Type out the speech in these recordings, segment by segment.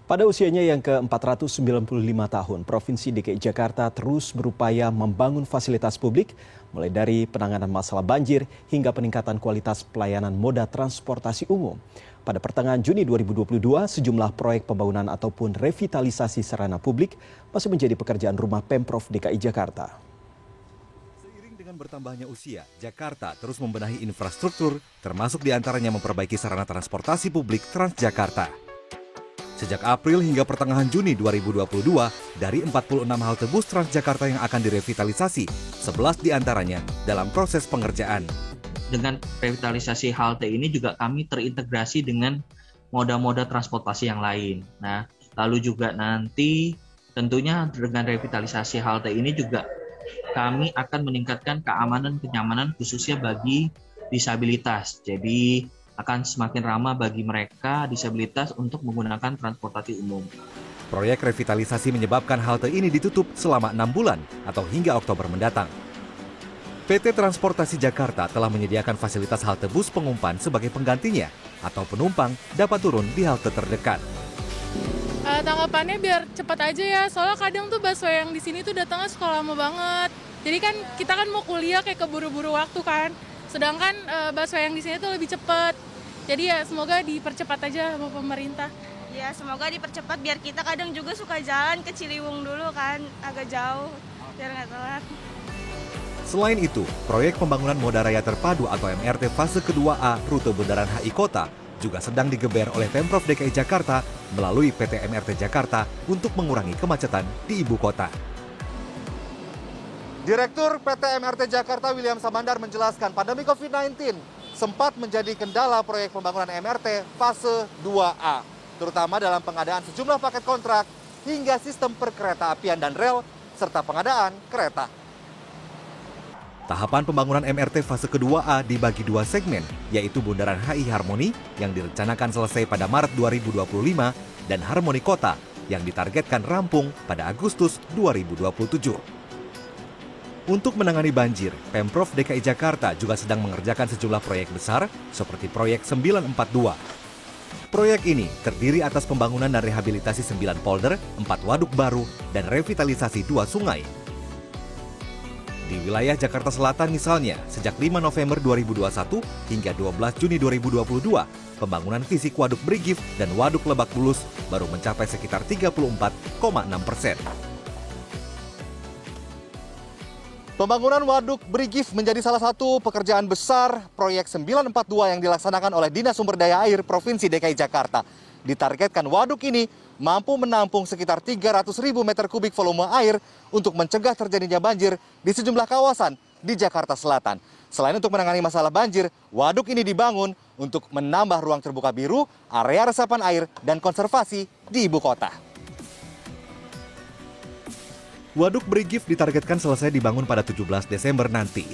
Pada usianya yang ke-495 tahun, Provinsi DKI Jakarta terus berupaya membangun fasilitas publik, mulai dari penanganan masalah banjir hingga peningkatan kualitas pelayanan moda transportasi umum. Pada pertengahan Juni 2022, sejumlah proyek pembangunan ataupun revitalisasi sarana publik masih menjadi pekerjaan rumah Pemprov DKI Jakarta. Seiring dengan bertambahnya usia, Jakarta terus membenahi infrastruktur, termasuk diantaranya memperbaiki sarana transportasi publik Transjakarta. Sejak April hingga pertengahan Juni 2022, dari 46 halte bus Transjakarta yang akan direvitalisasi, 11 diantaranya dalam proses pengerjaan. Dengan revitalisasi halte ini juga kami terintegrasi dengan moda-moda transportasi yang lain. Nah, lalu juga nanti tentunya dengan revitalisasi halte ini juga kami akan meningkatkan keamanan kenyamanan khususnya bagi disabilitas. Jadi akan semakin ramah bagi mereka disabilitas untuk menggunakan transportasi umum. Proyek revitalisasi menyebabkan halte ini ditutup selama 6 bulan atau hingga Oktober mendatang. PT Transportasi Jakarta telah menyediakan fasilitas halte bus pengumpan sebagai penggantinya atau penumpang dapat turun di halte terdekat. Tanggapannya biar cepat aja ya, soalnya kadang tuh busway yang di sini tuh datangnya suka lama banget. Jadi kan kita kan mau kuliah kayak keburu-buru waktu kan. Sedangkan busway yang di sini tuh lebih cepat. Jadi ya semoga dipercepat aja sama pemerintah. Ya semoga dipercepat biar kita kadang juga suka jalan ke Ciliwung dulu kan, agak jauh biar nggak telat. Selain itu, proyek pembangunan moda raya terpadu atau MRT fase kedua A rute Bundaran HI Kota juga sedang digeber oleh Pemprov DKI Jakarta melalui PT MRT Jakarta untuk mengurangi kemacetan di ibu kota. Direktur PT MRT Jakarta William Samandar menjelaskan pandemi COVID-19 sempat menjadi kendala proyek pembangunan MRT fase 2A, terutama dalam pengadaan sejumlah paket kontrak hingga sistem perkereta apian dan rel, serta pengadaan kereta. Tahapan pembangunan MRT fase kedua A dibagi dua segmen, yaitu Bundaran HI Harmoni yang direncanakan selesai pada Maret 2025 dan Harmoni Kota yang ditargetkan rampung pada Agustus 2027. Untuk menangani banjir, Pemprov DKI Jakarta juga sedang mengerjakan sejumlah proyek besar seperti proyek 942. Proyek ini terdiri atas pembangunan dan rehabilitasi 9 polder, 4 waduk baru, dan revitalisasi 2 sungai. Di wilayah Jakarta Selatan misalnya, sejak 5 November 2021 hingga 12 Juni 2022, pembangunan fisik Waduk Brigif dan Waduk Lebak Bulus baru mencapai sekitar 34,6%. Pembangunan Waduk Brigif menjadi salah satu pekerjaan besar proyek 942 yang dilaksanakan oleh Dinas Sumber Daya Air Provinsi DKI Jakarta. Ditargetkan waduk ini mampu menampung sekitar 300.000 meter kubik volume air untuk mencegah terjadinya banjir di sejumlah kawasan di Jakarta Selatan. Selain untuk menangani masalah banjir, waduk ini dibangun untuk menambah ruang terbuka biru, area resapan air, dan konservasi di ibu kota. Waduk Brigif ditargetkan selesai dibangun pada 17 Desember nanti.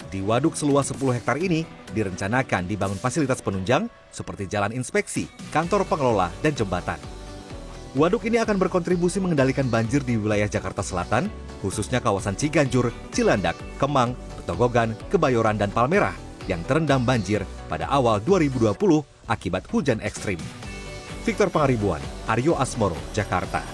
Di waduk seluas 10 hektar ini direncanakan dibangun fasilitas penunjang seperti jalan inspeksi, kantor pengelola, dan jembatan. Waduk ini akan berkontribusi mengendalikan banjir di wilayah Jakarta Selatan, khususnya kawasan Ciganjur, Cilandak, Kemang, Petogogan, Kebayoran, dan Palmerah yang terendam banjir pada awal 2020 akibat hujan ekstrim. Victor Pangaribuan, Aryo Asmoro, Jakarta.